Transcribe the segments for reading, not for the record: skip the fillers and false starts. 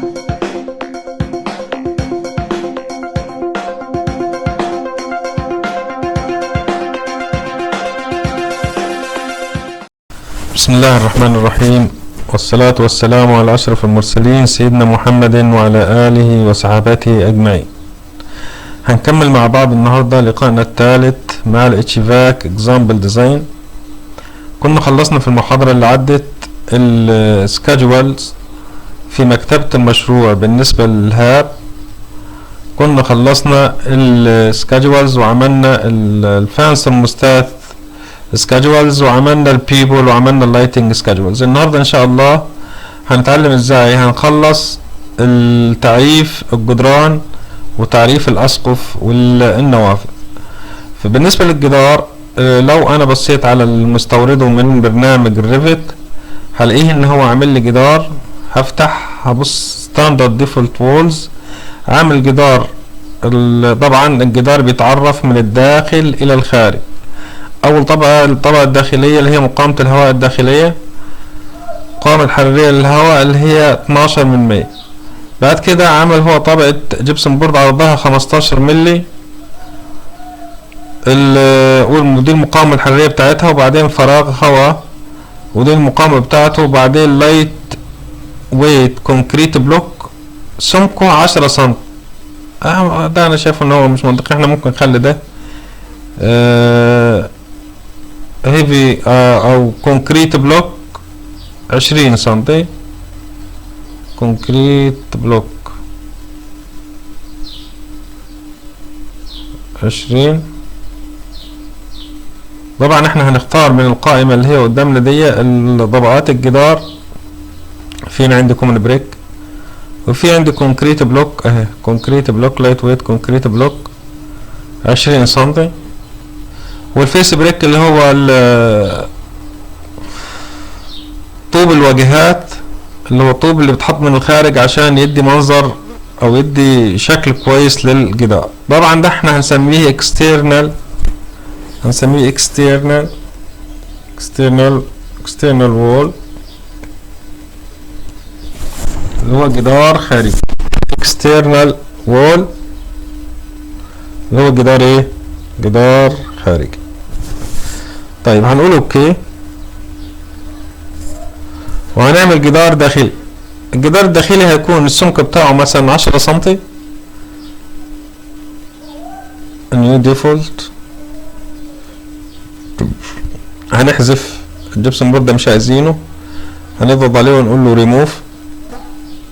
بسم الله الرحمن الرحيم، والصلاة والسلام على أشرف المرسلين سيدنا محمد وعلى آله وصحابته أجمعين. هنكمل مع بعض النهاردة لقائنا الثالث مع الاتشيفاك اكزامبل ديزاين. كنا خلصنا في المحاضرة اللي عدت السكادجولز في مكتبة المشروع بالنسبة للهاب. كنا خلصنا السكادجولز وعملنا الفان ثرموستات سكادجولز وعملنا البيبل وعملنا اللايتنج سكادجولز. النهارده ان شاء الله هنتعلم ازاي هنخلص التعريف الجدران وتعريف الاسقف والنوافذ. فبالنسبه للجدار، لو انا بصيت على المستورده من برنامج الريفت هلاقيه ان هو عامل لي جدار. هبص ستاندرد ديفولت وولز، عامل جدار. طبعا الجدار بيتعرف من الداخل الى الخارج. اول طبقة الطبقة الداخلية اللي هي مقاومة الهواء الداخلية، المقاومة الحرارية للهواء اللي هي 12%. بعد كده عمل هو طبقة جبسن بورد عرضها 15 ملي، ودي المقاومة الحرارية بتاعتها، وبعدين فراغ هواء ودي المقاومة بتاعته، وبعدين لايت ويت كونكريت بلوك سمكه 10 سم. ده انا شايف ان هو مش منطقي، احنا ممكن نخلي ده هيفي او كونكريت بلوك 20 سنتي. كونكريت بلوك 20. طبعا احنا هنختار من القائمة اللي هي قدامنا دي طبقات الجدار. فينا عندي كومن بريك، وفي عندي كونكريت بلوك اهي، كونكريت بلوك لايت ويت كونكريت بلوك 20 سنتي. والفيس بريك اللي هو طوب الواجهات، اللي هو الطوب اللي بتحط من الخارج عشان يدي منظر او يدي شكل كويس للجدار. طبعا ده احنا هنسميه اكسترنال، هنسميه اكسترنال وول، اللي هو جدار خارجي. اكسترنال وول اللي هو جدار ايه؟ جدار خارجي. طيب هنقول اوكي، وهنعمل جدار داخلي. الجدار الداخلي هيكون السمك بتاعه مثلا 10 سنتي. نيو ديفولت، هنحذف الجبسن بورد ده مش عايزينه، هنضغط عليه ونقول له ريموف.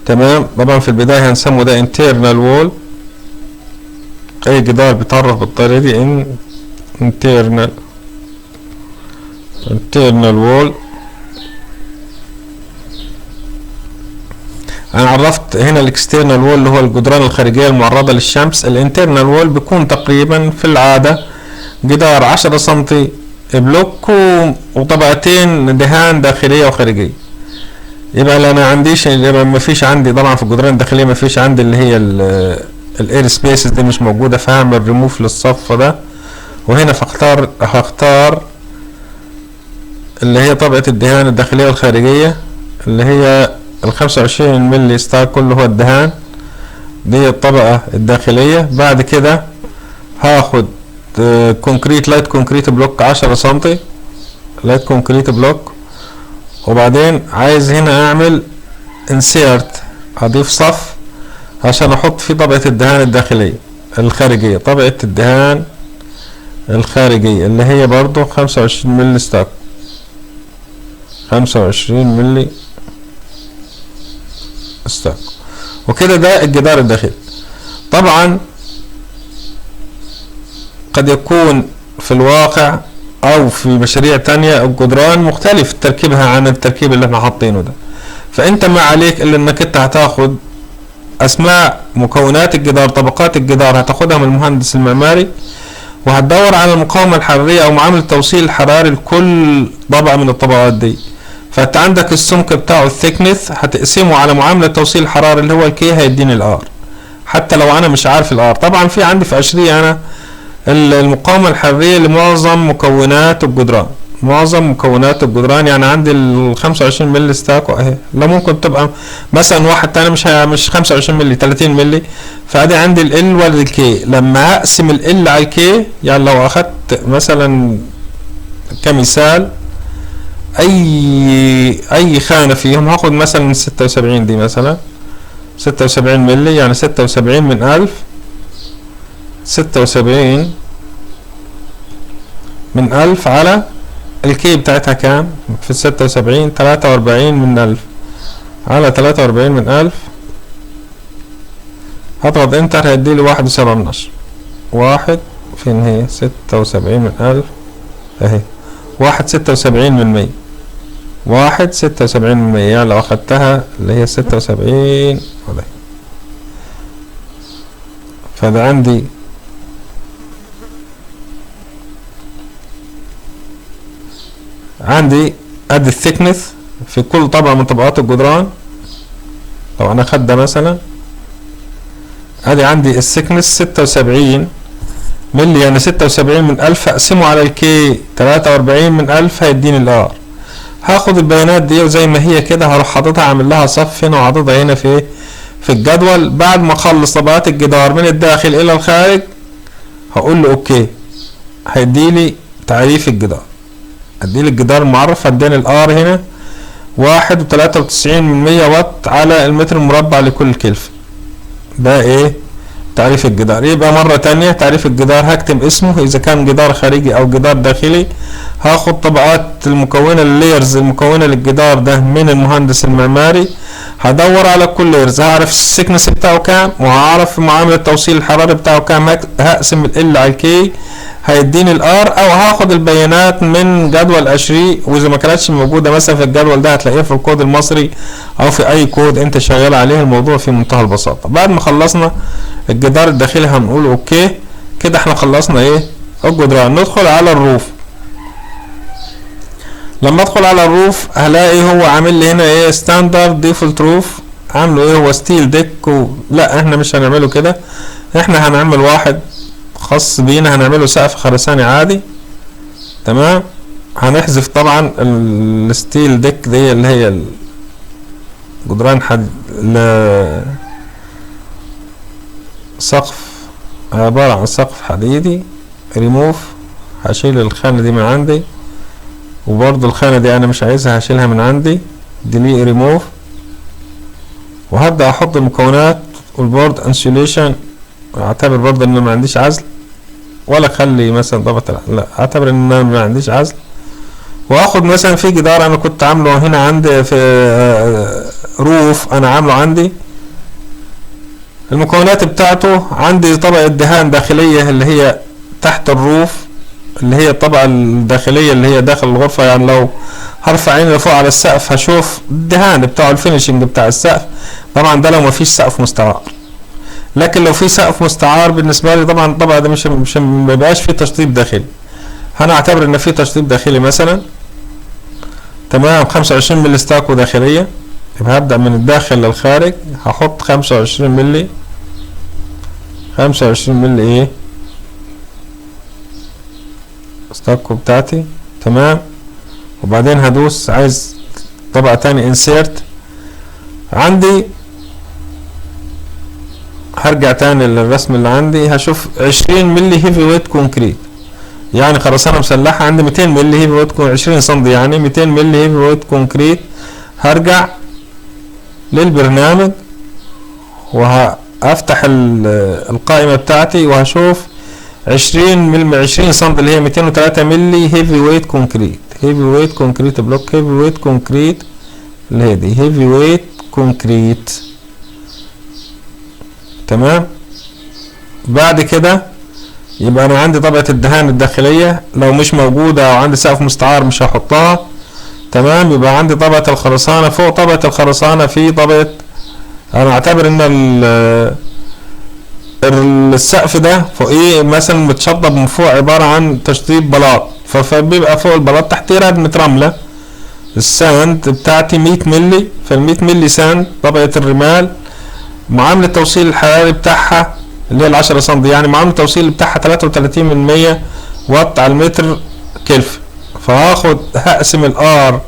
تمام. طبعا في البداية هنسمه ده انترنال وول. اي جدار بيتعرف بالطريقة دي internal wall. انا عرفت هنا الاكسترنال وول اللي هو الجدران الخارجية المعرضة للشمس. الانترنال وول بيكون تقريبا في العادة جدار 10 سنتي بلوك وطبقتين دهان داخلية وخارجية. يبقى انا عنديش، يبقى ما فيش عندي طبعا في الجدران الداخلية ما فيش عندي اللي هي الاير سبيسز دي مش موجودة، فهعمل ريموف للصف ده. وهنا هختار اللي هي طبقة الدهان الداخلية والخارجية اللي هي 25 ملي ستار، كله هو الدهان. دي الطبقة الداخلية. بعد كده هاخد كونكريت لايت كونكريت بلوك 10 سنتي لايت كونكريت بلوك. وبعدين عايز هنا اعمل انسيرت، هضيف صف عشان احط فيه طبقة الدهان الداخلية الخارجية، طبقة الدهان الخارجية اللي هي برضو 25 ملي ستاك، 25 ملي ستاك. وكده ده الجدار الداخلي. طبعا قد يكون في الواقع او في مشاريع تانية الجدران مختلف تركيبها عن التركيب اللي احنا حاطينه ده. فانت ما عليك الا انك انت هتاخد اسماء مكونات الجدار، طبقات الجدار هتاخدها من المهندس المعماري، وهتدور على المقاومة الحرارية او معامل التوصيل الحراري لكل طبقة من الطبقات دي. فانت عندك السمك بتاعه الثيكنس هتقسمه على معاملة توصيل الحراري اللي هو الكي، هيديني الار حتى لو انا مش عارف الار. طبعا في عندي في 20 انا المقاومة الحرارية لمعظم مكونات الجدران، معظم مكونات الجدران. يعني عندي ال 25 مللي ستاكو اهي، لا ممكن تبقى مثلا واحد تاني مش 25 مللي 30 مللي. فادي عندي ال ولا الكي، لما اقسم ال على الكي، يعني لو اخدت مثلا كمثال اي خانة فيهم، هاخد مثلا 76 دي مثلا 76 مللي، يعني 76 من 1000، 76 من 1000 على الكي بتاعتها كام في 76؟ 43 من 1000 على 43 من 1000. هضغط انتر هيديلي 1.7. واحد فين هي؟ 76 من 1000 اهي، 1.76 من 100، 1.76 من 100. يعني لو اخدتها اللي هي 76 وده، فده عندي ادي الثيكنس في كل طبقة من طبقات الجدران. لو انا خد ده مثلا، ادي عندي الثيكنس 76 ملي، يعني 76 من 1000 اقسمه على الكي 43 من 1000 هيديني الار. هاخد البيانات دي وزي ما هي كده هروح حاططها، عامل لها صف هنا وحاططها هنا في الجدول. بعد ما اخلص طبقات الجدار من الداخل الى الخارج هقول له اوكي، هيديلي تعريف الجدار. اديلي الجدار المعرف، اداني الار هنا 1.93 واط على المتر المربع لكل كلفة. ده ايه تعريف الجدار. يبقى مرة تانية تعريف الجدار هكتب اسمه اذا كان جدار خارجي او جدار داخلي. هاخد طبقات المكونة اللايرز المكونة للجدار ده من المهندس المعماري، هدور على كل لايرز، هعرف السكنس بتاعه كام، وهعرف معاملة توصيل الحرارة بتاعه كام. هقسم ال على الكي هيديني الار، او هاخد البيانات من جدول اشري، واذا ما كانتش موجوده مثلا في الجدول ده هتلاقيها في الكود المصري او في اي كود انت شغال عليه. الموضوع في منتهى البساطه. بعد ما خلصنا الجدار الداخلي هنقول اوكي كده، احنا خلصنا ايه الجدران. ندخل على الروف. لما ادخل على الروف هلاقي هو عامل لي هنا ايه ستاندرد ديفولت روف، عامله ايه هو ستيل ديك لا احنا مش هنعمله كده، احنا هنعمل واحد خاص بينا، هنعمله سقف خرساني عادي. تمام. هنحذف طبعا الستيل ديك دي اللي هي الجدران سقف عبارة عن سقف حديدي. ريموف، هشيل الخانة دي من عندي، وبرضو الخانة دي انا مش عايزها هشيلها من عندي. ديلي ريموف، وهبدأ احط المكونات والبورد انسوليشن. اعتبر برضو ان ما عنديش عزل، ولا اخلي مثلا ضغط، لا اعتبر ان انا ما عنديش عزل. واخد مثلا في جدار انا كنت عامله هنا عندي في روف، انا عامله عندي المكونات بتاعته. عندي طبقة دهان داخلية اللي هي تحت الروف، اللي هي الطبقة الداخلية اللي هي داخل الغرفة. يعني لو هرفع عيني لفوق على السقف هشوف الدهان بتاعه، الفينيشنج بتاع السقف. طبعا ده لو ما فيش سقف مستعار، لكن لو في سقف مستعار بالنسبة لي طبعا الطبقة ده مش مبقاش فيه تشطيب داخلي. هنعتبر ان في تشطيب داخلي مثلا. تمام. 25 مللي ستاكو داخلية، يبقى هبدأ من الداخل للخارج. هحط 25 مللي، 25 مللي ايه ستاكو بتاعتي. تمام. وبعدين هدوس عايز طبقة تاني انسيرت. عندي هرجع تاني للرسم اللي عندي، هشوف 20 مللي هيفي ويت كونكريت، يعني خرسانة مسلحة. عندي 200 مللي هيفي ويت 20 سم، يعني 200 مللي هيفي ويت كونكريت. هرجع للبرنامج وهفتح القائمة بتاعتي وهشوف 20 سم اللي هي 203 مللي هيفي ويت كونكريت. هيفي ويت كونكريت بلوك، هيفي ويت كونكريت اللي هي دي هيفي ويت كونكريت. تمام. بعد كده يبقى انا عندي طبقة الدهان الداخلية، لو مش موجودة او عندي سقف مستعار مش هحطها. تمام. يبقى عندي طبقة الخرسانة. فوق طبقة الخرسانة في طبقة، انا اعتبر ان السقف ده فوقيه مثلا متشطب من فوق، عبارة عن تشطيب بلاط، فبيبقى فوق البلاط تحتيه ردمة رملة. الساند بتاعتي 100 مللي، فال100 مللي ساند طبقة الرمال. معاملة التوصيل الحراري بتاعها اللي هي 10 سم، يعني معاملة التوصيل بتاعها 33 من 100 واط على المتر كلفة. فهاخد هقسم الار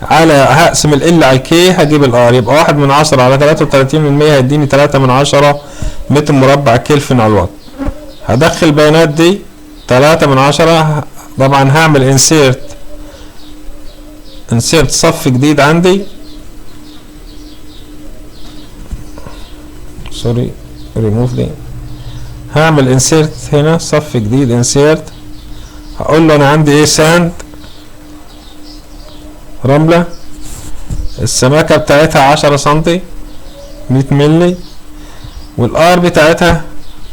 على هقسم ال على الكي، هجيب الار، يبقى 1/10 على 33% هيديني 3/10 متر مربع كلفن على الوات. هدخل البيانات دي 3/10. طبعا هعمل انسيرت صف جديد عندي، سوري ريموف دي، هعمل انسيرت هنا صف جديد انسيرت، هقول له انا عندي ايه ساند رملة السماكة بتاعتها 10 سنتي 100 ملي، والار بتاعتها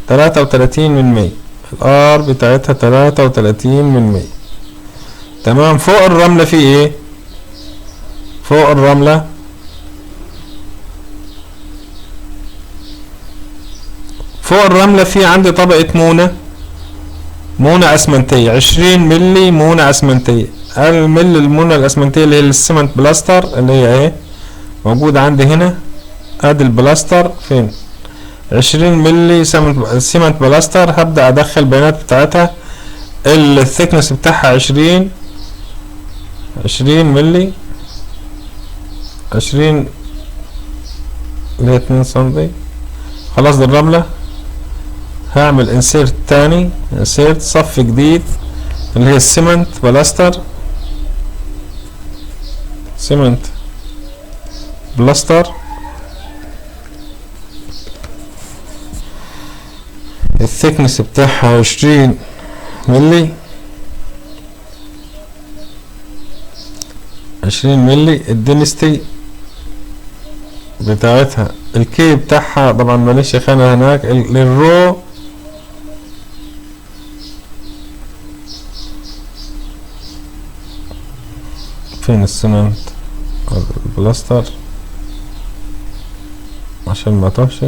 33%، الار بتاعتها 33%. تمام. فوق الرملة في ايه؟ فوق الرملة في عندي طبقة مونة اسمنتية 20 ملي مونة اسمنتية. المونة الاسمنتية اللي هي السمنت بلاستر اللي هي ايه موجودة عندي هنا، ادي البلاستر فين، 20 ملي سمنت بلاستر. هبدأ ادخل البيانات بتاعتها، الثيكنس بتاعها 20 ملي، 20 اللي هي 2 سنتي. خلاص دي الرملة. هعمل انسيرت تاني، انسيرت صف جديد اللي هي السمنت بلاستر، سمنت بلاستر، الثيكنس بتاعها 20 ملي، 20 ملي. الدنستي بتاعتها الكي بتاعها طبعا ماليش خانة هناك، للرو فين السمنت البلاستر عشان ما توهش.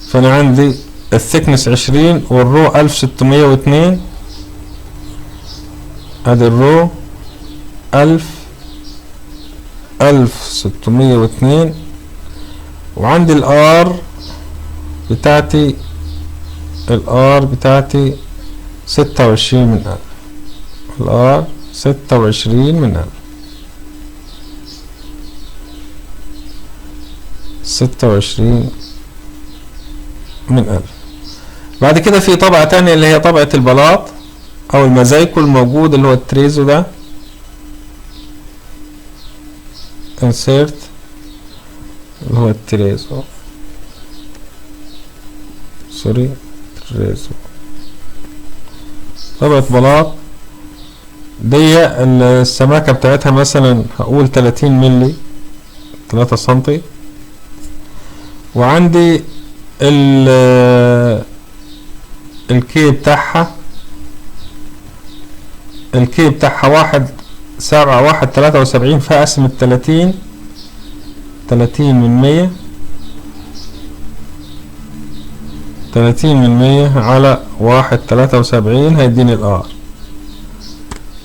فانا عندي الثيكنس 20 والرو 1602، ادي الرو 1602، وعندي الار بتاعتي 26 من 1000، الار 26 من 1000، 26 من 1000. بعد كده في طبقة تانية اللي هي طبقة البلاط او المزايكو الموجود اللي هو التريزو ده، insert اللي هو التريزو، سوري تريزو، طبقة بلاط دي السماكة بتاعتها مثلا هقول 30 ملي 3 سنتي، وعندي الكي بتاعها 1/73، فاقسم 30 من 100، 30 من 100 على 1/73 هيديني الار،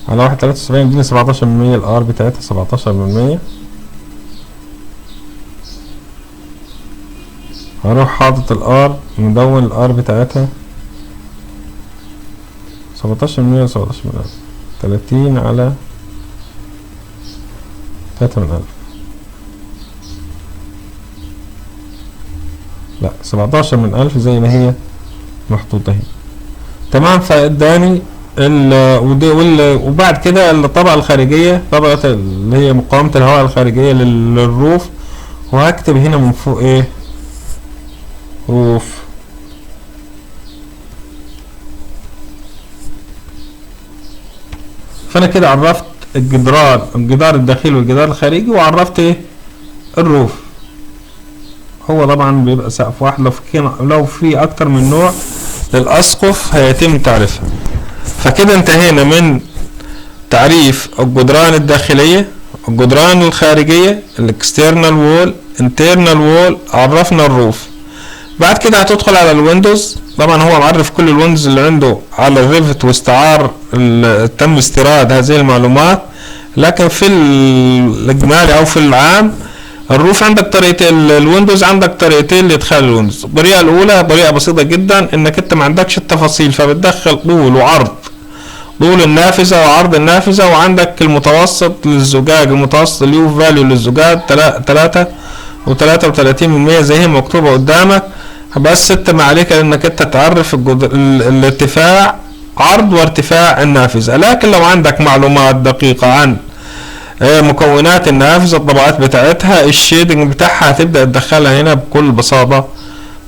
على 1/73 يديني 17 من 100، الار بتاعتها 17 من 100. هروح حاطط الار، مدون الار بتاعتها 17 من 100 17 من 1000، 30 على 3 من 1000، لا 17 من 1000 زي ما هي محطوطة هنا. تمام. فاداني وبعد كده الطبقة الخارجية، طبقة اللي هي مقاومة الهواء الخارجية للروف، وهكتب هنا من فوق ايه روف، فانا كده عرفت الجدار الداخلي والجدار الخارجي، وعرفت ايه الروف. هو طبعا بيبقى سقف واحد، لو في اكتر من نوع للاسقف هيتم تعريفها. فكده انتهينا من تعريف الجدران الداخلية، الجدران الخارجية، الاكسترنال وول، انترنال وول، عرفنا الروف. بعد كده هتدخل على الويندوز. طبعا هو معرف كل الويندوز اللي عنده على الريفت، واستعار تم استيراد هذه المعلومات، لكن في الاجمالي او في العام الروف عندك طريقتين، الويندوز عندك طريقتين لادخال الويندوز. الطريقه الاولى طريقه بسيطه جدا، انك انت ما عندكش التفاصيل، فبتدخل طول وعرض، طول النافذه وعرض النافذه، وعندك المتوسط للزجاج، المتوسط اليو فاليو للزجاج 3 و33% زي هي مكتوبه قدامك. بس انت ما عليك انك انت تعرف الارتفاع، عرض وارتفاع النافذه. لكن لو عندك معلومات دقيقه عن مكونات النافذه، الطبقات بتاعتها، الشيدنج بتاعها، هتبدا تدخلها هنا بكل بساطه.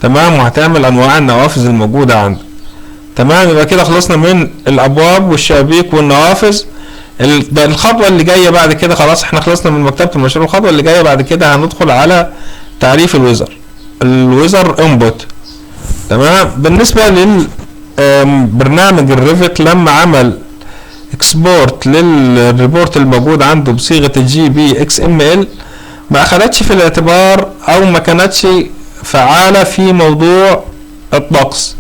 تمام، وهتعمل انواع النوافذ الموجوده عندك. تمام، يبقى كده خلصنا من الابواب والشبابيك والنوافذ. الخطوه اللي جايه بعد كده، خلاص احنا خلصنا من مكتبه المشروع. الخطوه اللي جايه بعد كده هندخل على تعريف الويزر انبوت. تمام، بالنسبه للبرنامج الريفت لما عمل اكسبورت للريبورت الموجود عنده بصيغه الجي بي اكس ام ال، ما اخدتش في الاعتبار او ما كانتش فعاله في موضوع الطقس،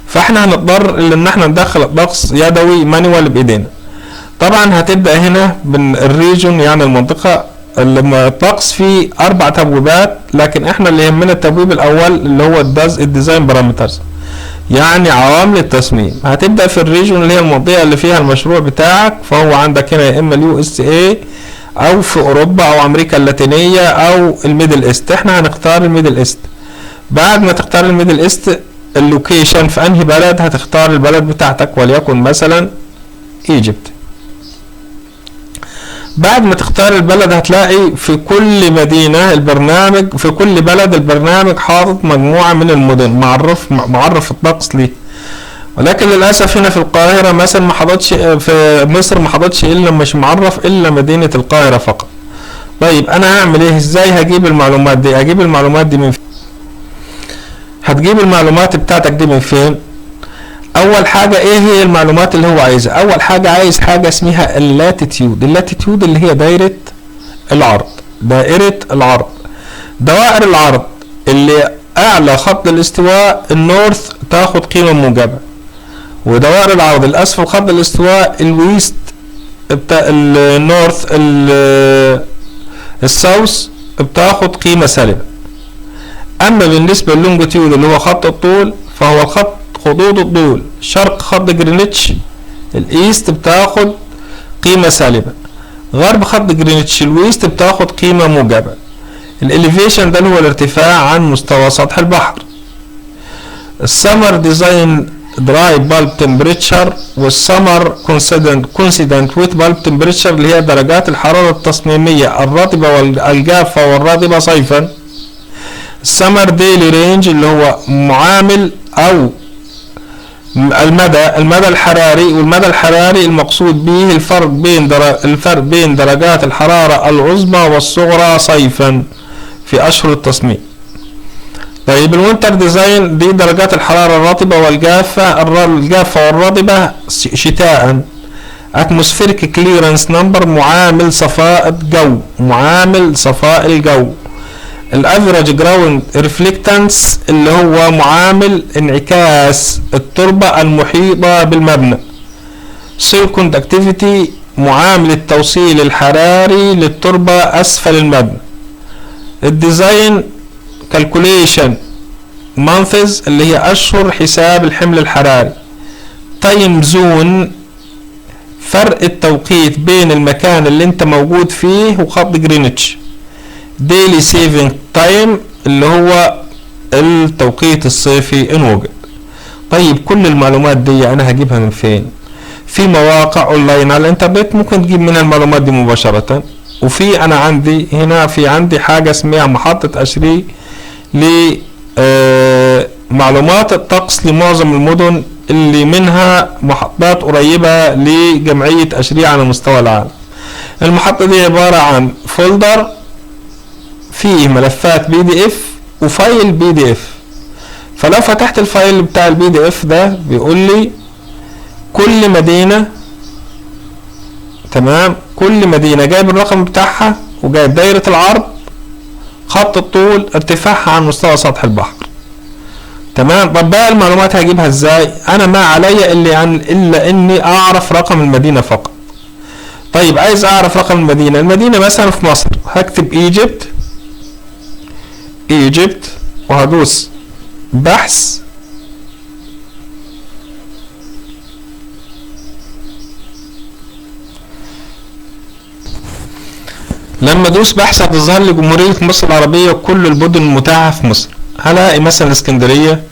فاحنا هنضطر ان احنا ندخل الطقس يدوي مانيوال بايدينا. طبعا هتبدا هنا بالريجون، يعني المنطقه اللي الطقس فيه 4 تبويبات، لكن احنا اللي يهمنا التبويب الاول اللي هو الديزاين بارامترز، يعني عوامل التصميم. هتبدا في الريجون اللي هي المنطقه اللي فيها المشروع بتاعك، فهو عندك هنا يا اما اليو اس اي او في اوروبا او امريكا اللاتينيه او الميدل ايست. احنا هنختار الميدل ايست. بعد ما تختار الميدل ايست، اللوكيشن في انهي بلد، هتختار البلد بتاعتك وليكن مثلا ايجيبت. بعد ما تختار البلد هتلاقي في كل مدينة البرنامج، في كل بلد البرنامج حاطط مجموعة من المدن معرف الطقس ليه. ولكن للأسف هنا في القاهرة مثلا ما حاططش، في مصر ما حاططش إلا مش معرف إلا مدينة القاهرة فقط. طيب أنا هعمل إيه؟ إزاي هجيب المعلومات دي؟ هجيب المعلومات دي من فين؟ هتجيب المعلومات بتاعتك دي من فين؟ اول حاجه ايه هي المعلومات اللي هو عايزها؟ اول حاجه عايز حاجه اسمها اللاتيتيود. اللاتيتيود اللي هي دايره العرض. دوائر العرض اللي اعلى خط الاستواء النورث تاخد قيمه موجبه، ودوائر العرض الاسفل خط الاستواء الويست بتاع النورث الساوث بتاخد قيمه سالبه. اما بالنسبه لللونجيتيود اللي هو خط الطول، فهو خطوط الطول شرق خط جرينتش الايست بتاخد قيمة سالبة، غرب خط جرينتش الويست بتاخد قيمة موجبة. الاليفيشن ده هو الارتفاع عن مستوى سطح البحر. السمر ديزاين دراي بالب تمبريتشر، والسمر كونسيدنت ويت بالب تمبريتشر اللي هي درجات الحرارة التصميمية الرطبة والجافة والرطبة صيفا. السمر ديلي رينج اللي هو معامل او المدى الحراري، والمدى الحراري المقصود به الفرق بين درجات الحرارة العظمى والصغرى صيفا في أشهر التصميم. طيب الوينتر ديزاين دي درجات الحرارة الرطبة والجافة، والرطبة شتاء. اتموسفيريك كليرنس نمبر معامل صفاء الجو. الافريج جراوند ريفليكتانس اللي هو معامل انعكاس التربة المحيطة بالمبنى. سيل كوندكتيفيتي معامل التوصيل الحراري للتربة اسفل المبنى. الديزاين كالكوليشن مانثز اللي هي اشهر حساب الحمل الحراري. تايم زون فرق التوقيت بين المكان اللي انت موجود فيه وخط جرينتش. ديلي سيفنج تايم اللي هو التوقيت الصيفي ان وجد. طيب كل المعلومات دي انا هجيبها من فين؟ في مواقع اونلاين على الانترنت ممكن تجيب منها المعلومات دي مباشرة، وفي انا عندي هنا عندي حاجة اسمها محطة اشري لمعلومات الطقس لمعظم المدن اللي منها محطات قريبة لجمعية اشري على مستوى العالم. المحطة دي عبارة عن فولدر فيه ملفات بي دي اف وفايل بي دي اف. فلو فتحت الفايل بتاع البي دي اف ده بيقول لي كل مدينة، تمام، كل مدينة جايب الرقم بتاعها وجايب دايرة العرض، خط الطول، ارتفاعها عن مستوى سطح البحر. تمام. طب بقى المعلومات هجيبها ازاي؟ انا ما عليا الا اني اعرف رقم المدينة فقط. طيب عايز اعرف رقم المدينة مثلا في مصر هكتب ايجيبت ايجيبت وهدوس بحث. لما ادوس بحث هتظهر لي جمهورية مصر العربية وكل المدن المتاحة في مصر. هلاقي مثلا الاسكندرية،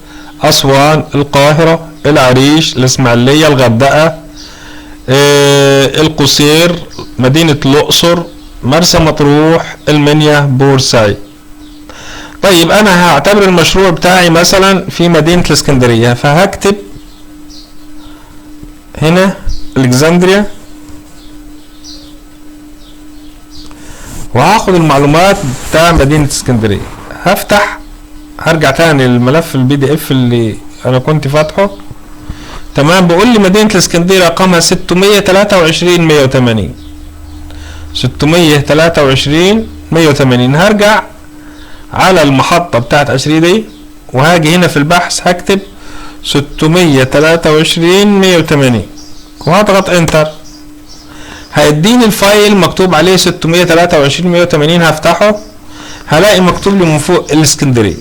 اسوان، القاهرة، العريش، الاسماعيلية، الغردقة، القصير، مدينة الاقصر، مرسى مطروح، المنيا، بورسعيد. طيب انا هعتبر المشروع بتاعي مثلا في مدينة الاسكندرية، فهكتب هنا الكسندريا وهاخد المعلومات بتاع مدينة اسكندرية. هرجع تاني للملف الPDF اللي انا كنت فاتحه. تمام، بقول لي مدينة الاسكندرية رقمها 623 180. هرجع على المحطة بتاعت اشري دي وهاجي هنا في البحث هكتب 623 180 وهضغط انتر. هيديني الفايل مكتوب عليه 623 180. هفتحه هلاقي مكتوب لي من فوق الاسكندرية،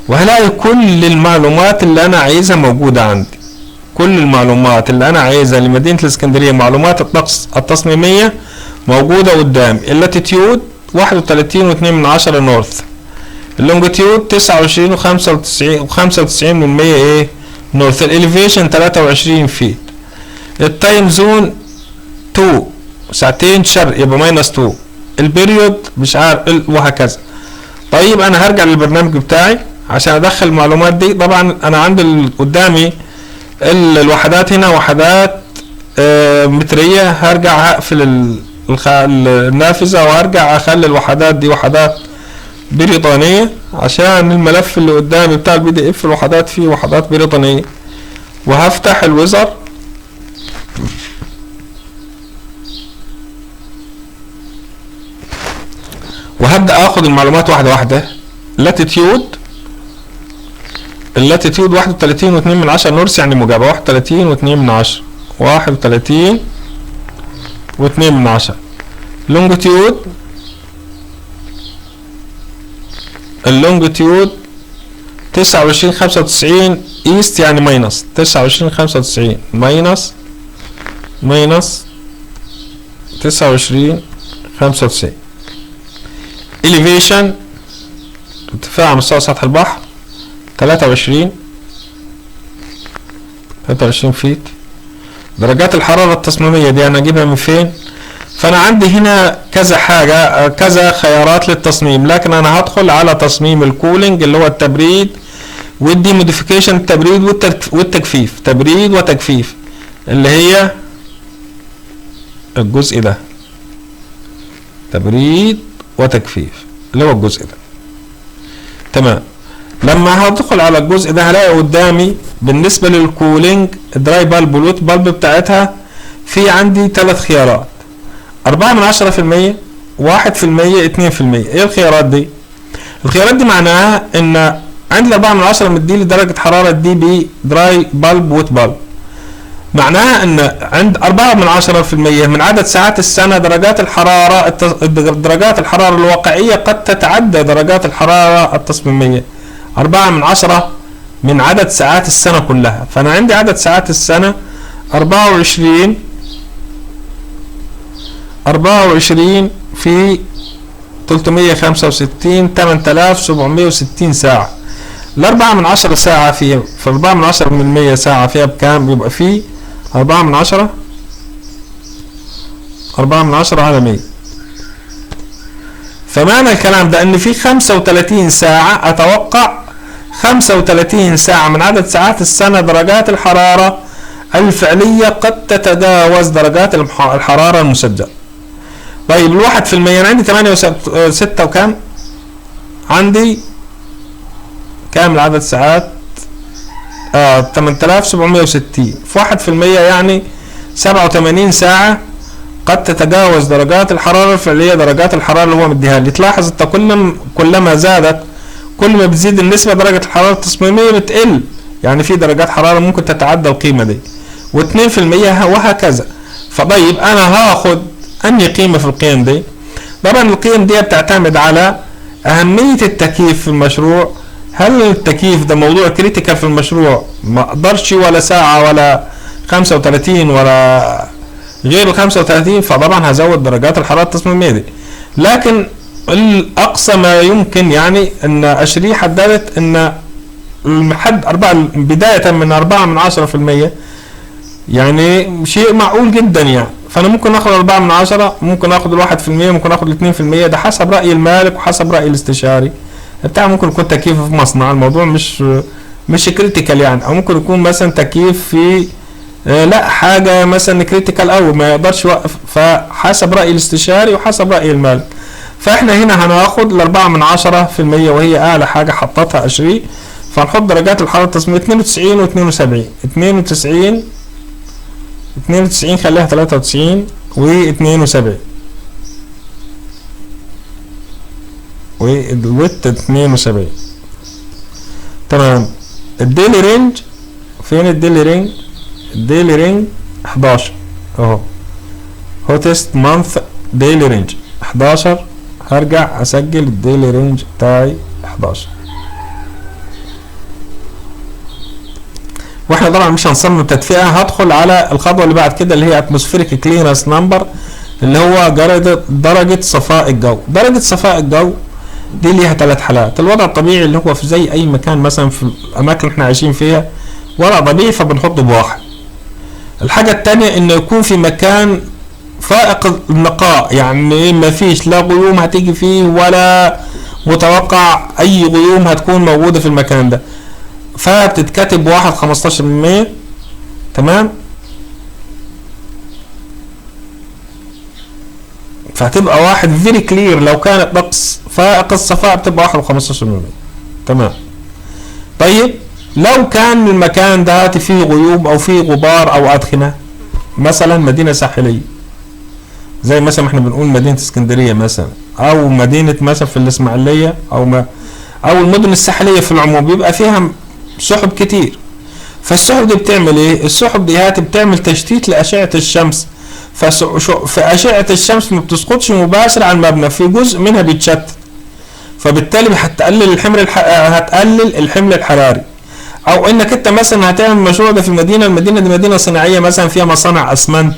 وهلاقي كل المعلومات اللي انا عايزها موجودة عندي. كل المعلومات اللي انا عايزها لمدينة الاسكندرية، معلومات الطقس التصميمية موجودة قدامي. اللاتيتيود 31.2 نورث، اللونجيتيود 29 و95 من 100 ايه نورث، الاليفيشن 23 فيت، التايم زون 2 ساعتين شرق يبقى -2، البريود مش عارف وهكذا. طيب انا هرجع للبرنامج بتاعي عشان ادخل المعلومات دي. طبعا انا عندي قدامي الوحدات هنا وحدات مترية. هرجع هقفل النافذة وهرجع اخلي الوحدات دي وحدات بريطانية عشان الملف اللي قدامي بتاع الPDF الوحدات فيه وحدات بريطانية. وهفتح الوزر وهبدأ اخد المعلومات واحدة واحدة. اللاتيتيود 31.2 نورث يعني موجبة 31.2. اللونجيتيود 29.95 ايست يعني ماينس 29.95 ماينس 29.95. elevation ارتفاع على مستوى سطح البحر 23 فيت. درجات الحرارة التصميمية دي انا اجيبها من فين؟ فانا عندي هنا كذا حاجة كذا خيارات للتصميم، لكن انا هدخل على تصميم الكولينج اللي هو التبريد والدي موديفيكيشن، التبريد والتجفيف، تبريد وتجفيف اللي هي الجزء ده، تبريد وتجفيف اللي هو الجزء ده. تمام، لما هدخل على الجزء ده هلاقي قدامي بالنسبة للكولينج دراي بالب والويت بالب بتاعتها في عندي 3 خيارات، 4/10%، 1%، 2%. ايه الخيارات دي؟ الخيارات دي معناها ان عندي 4/10 مديلي درجة حرارة دي بي دراي بالب ويت بالب، معناها ان عند 4/10% من عدد ساعات السنة درجات الحرارة الواقعية قد تتعدى درجات الحرارة التصميمية. 4/10 من عدد ساعات السنة كلها، فانا عندي عدد ساعات السنة 24 في 365 8760 ساعة. ال4/10 ساعة فيها، ف4/10 ساعة فيها بكام؟ يبقى في 4/10 على 100. فمعنى الكلام ده ان في 35 ساعة، اتوقع 35 ساعة من عدد ساعات السنة درجات الحرارة الفعلية قد تتجاوز درجات الحرارة المسجلة. طيب ال1% انا عندي 8 و6 وكام؟ عندي كام العدد ساعات؟ 8760 في 1% يعني 87 ساعة قد تتجاوز درجات الحرارة الفعلية درجات الحرارة اللي هو مديها لي. تلاحظ انت كلما زادت كل ما بتزيد النسبة درجة الحرارة التصميمية بتقل، يعني في درجات حرارة ممكن تتعدى القيمة دي، و2% وهكذا. فطيب انا هاخد انهي قيمة في القيم دي؟ طبعا القيم دي بتعتمد على اهمية التكييف في المشروع. هل التكييف ده موضوع كريتيكال في المشروع؟ ما اقدرش ولا ساعة ولا 35 ولا غير 35، فطبعا هزود درجات الحرارة التصميمية دي. لكن الاقصى ما يمكن يعني ان اشري حددت ان حد بداية من 4/10%، يعني شيء معقول جدا يعني. فانا ممكن اخد 4/10، ممكن اخد 1%، ممكن اخد 2%، ده حسب رأي المالك وحسب رأي الاستشاري بتاع. ممكن يكون تكييف في مصنع، الموضوع مش كريتيكال يعني، او ممكن يكون مثلا تكييف في لا حاجة مثلا كريتيكال او ما يقدرش يوقف، فحسب رأي الاستشاري وحسب رأي المالك. فاحنا هنا هناخد 4/10% وهي اعلى حاجة حطتها اشري. فنحط درجات الحرارة التصميمية 92 و 72. 92 خليها 93 و 72 والويت 72. تمام. الديلي رينج فين؟ الديلي رينج 11 اهو، هوتست مانث ديلي رينج 11. هرجع اسجل الديلي رينج بتاعي 11. واحنا طبعا مش هنصمم تدفئه، هدخل على الخطوه اللي بعد كده اللي هي اتموسفيريك كليرنس نمبر، اللي هو درجه صفاء الجو. درجه صفاء الجو دي ليها 3 حالات. الوضع الطبيعي اللي هو في زي اي مكان مثلا في الاماكن اللي احنا عايشين فيها وضع طبيعي فبنحطه بواحد. الحاجه الثانيه انه يكون في مكان فائق النقاء، يعني ما فيش لا غيوم هتيجي فيه ولا متوقع اي غيوم هتكون موجوده في المكان ده، فبتتكتب 1/15%. تمام. فهتبقى 1 فيري كلير. لو كان الطقس فائق الصفاء بتبقى 1/15%. تمام. طيب لو كان المكان ده فيه غيوم او فيه غبار او ادخنه، مثلا مدينه ساحليه زي مثلا احنا بنقول مدينه اسكندريه مثلا، او مدينه مثلا في الاسماعيليه، او المدن الساحليه في العموم بيبقى فيها سحب كتير. فالسحب دي بتعمل ايه؟ السحب دي بتعمل تشتيت لاشعه الشمس. فاشعه الشمس ما بتسقطش مباشر على المبنى، في جزء منها بيتشتت، فبالتالي هتقلل الحمل الحراري. او انك انت مثلا هتعمل مشروع ده في المدينه دي مدينه صناعيه مثلا فيها مصانع اسمنت.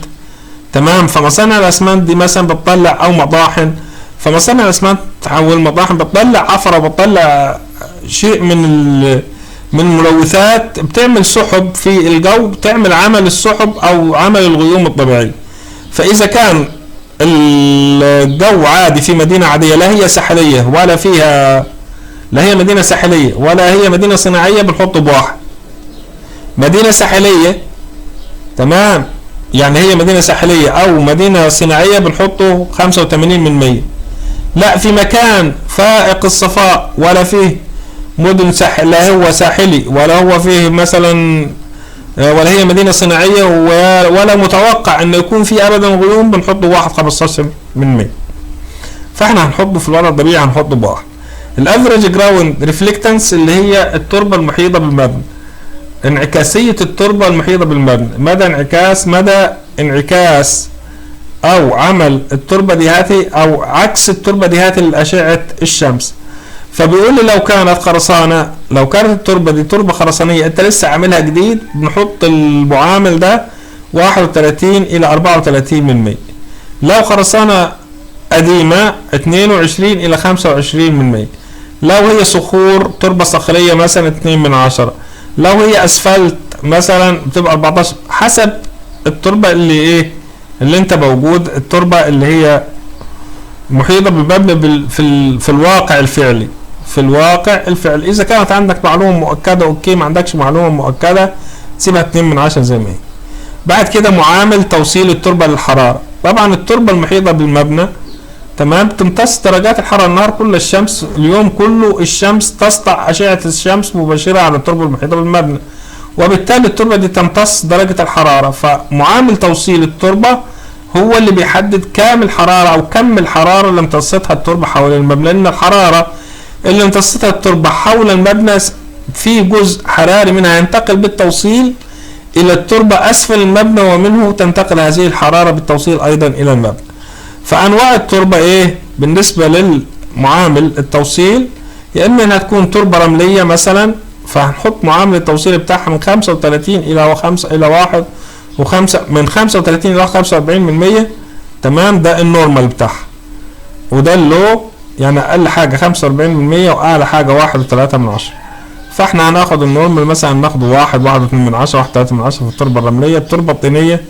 تمام. فمصانع الاسمنت دي مثلا بتطلع او مطاحن، فمصانع الاسمنت او المطاحن بتطلع عفره، بتطلع شيء من الملوثات، بتعمل سحب في الجو، بتعمل عمل السحب او عمل الغيوم الطبيعي. فاذا كان الجو عادي في مدينه عاديه لا هي ساحليه ولا فيها، لا هي مدينه ساحليه ولا هي مدينه صناعيه، بنحطه بواحد. مدينه ساحليه تمام، يعني هي مدينه ساحليه او مدينه صناعيه بنحطه 85%. لا في مكان فائق الصفاء ولا فيه مدن لا هو ساحلي ولا هو فيه مثلا ولا هي مدينه صناعيه ولا متوقع انه يكون فيه ابدا غيوم، بنحطه 1/15%. فاحنا هنحطه في الوضع الطبيعي هنحطه بواحد. الافريج جراوند ريفلكتنس اللي هي التربه المحيطه بالمبنى، انعكاسيه التربه المحيطه بالمبنى، مدى انعكاس او عمل التربه دي او عكس التربه دي لاشعه الشمس. فبيقول لي لو كانت التربه دي تربه خرسانيه انت لسه عاملها جديد، بنحط المعامل ده 31 إلى 34%. لو خرسانه قديمه 22 إلى 25%. لو هي صخور تربه صخريه مثلا 2/10. لو هي اسفلت مثلا بتبقى 14، حسب التربه اللي انت موجود، التربه اللي هي محيطه بالمبنى في الواقع الفعلي. اذا كانت عندك معلومه مؤكده اوكي، ما عندكش معلومه مؤكده سيبها 2/10 زي ما هي. بعد كده معامل توصيل التربه للحراره. طبعا التربه المحيطه بالمبنى تمام تمتص درجات الحراره. النهار كله الشمس، اليوم كله الشمس تسطع اشعه الشمس مباشره على التربه المحيطه بالمبنى، وبالتالي التربه دي تمتص درجه الحراره. فمعامل توصيل التربه هو اللي بيحدد كام الحراره او كم الحراره اللي امتصتها التربه حول المبنى، لان الحراره اللي امتصتها التربه حول المبنى في جزء حراري منها ينتقل بالتوصيل الى التربه اسفل المبنى، ومنه تنتقل هذه الحراره بالتوصيل ايضا الى المبنى. فانواع التربه بالنسبه معامل التوصيل، يا اما انها تكون تربة رملية مثلا، فهنحط معامل التوصيل بتاعها من 35 الى 5 الى 1 و5 من 35 الى 45%. تمام، ده النورمال بتاعها، وده اللو يعني اقل حاجة 45% واعلى حاجة 1.3. فاحنا هناخد النورمال مثلا ناخده 1.2 1.3 في التربة الرملية. التربة الطينية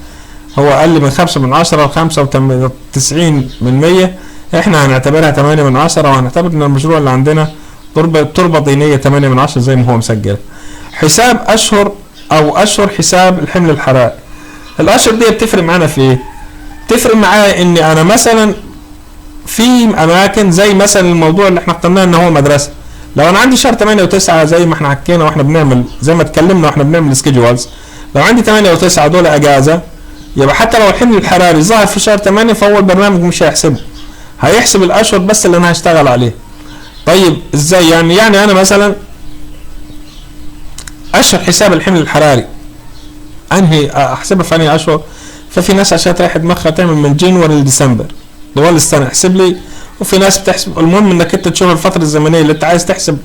هو اقل من 5 ل 95%، احنا هنعتبرها 8، وهنعتبر ان المشروع اللي عندنا تربة طينية 8 زي ما هو مسجل. حساب اشهر حساب الحمل الحراري. الاشهر دي بتفرق معانا في ايه؟ بتفرق معايا ان انا مثلا في اماكن زي مثلا الموضوع اللي احنا اخترناه ان هو مدرسة، لو انا عندي شهر 8 و9 زي ما احنا حكينا واحنا بنعمل زي ما اتكلمنا واحنا بنعمل سكيدجولز، لو عندي 8 و9 دول اجازة، يبقى حتى لو الحمل الحراري ظهر في شهر 8 فهو البرنامج مش هيحسبه، هيحسب الاشهر بس اللي انا هشتغل عليه. طيب ازاي يعني انا مثلا اشهر حساب الحمل الحراري انهي احسبها في انهي اشهر؟ ففي ناس عشان تريح دماغها تعمل من جنوري لديسمبر طوال السنه احسب لي، وفي ناس بتحسب. المهم انك انت تشوف الفتره الزمنيه اللي انت عايز تحسب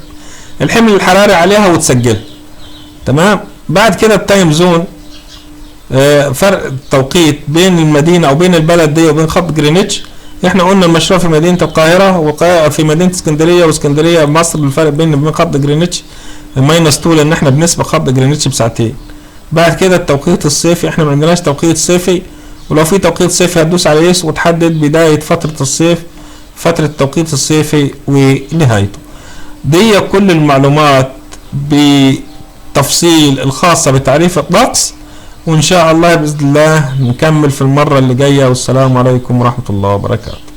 الحمل الحراري عليها وتسجلها. تمام. بعد كده التايم زون، فرق التوقيت بين المدينه او بين البلد دي وبين خط جرينتش. احنا قلنا المشروع في مدينه القاهره وفي مدينه اسكندريه، واسكندريه مصر، الفرق بين وبين خط جرينتش -2، لان احنا بنسبق خط جرينتش بساعتين. بعد كده التوقيت الصيفي، احنا ما عندناش توقيت صيفي، ولو في توقيت صيفي هتدوس على يس وتحدد بدايه فتره الصيف، فتره التوقيت الصيفي ونهايته. دي كل المعلومات بتفصيل الخاصه بتعريف الطقس، وان شاء الله باذن الله نكمل في المره اللي جايه. والسلام عليكم ورحمه الله وبركاته.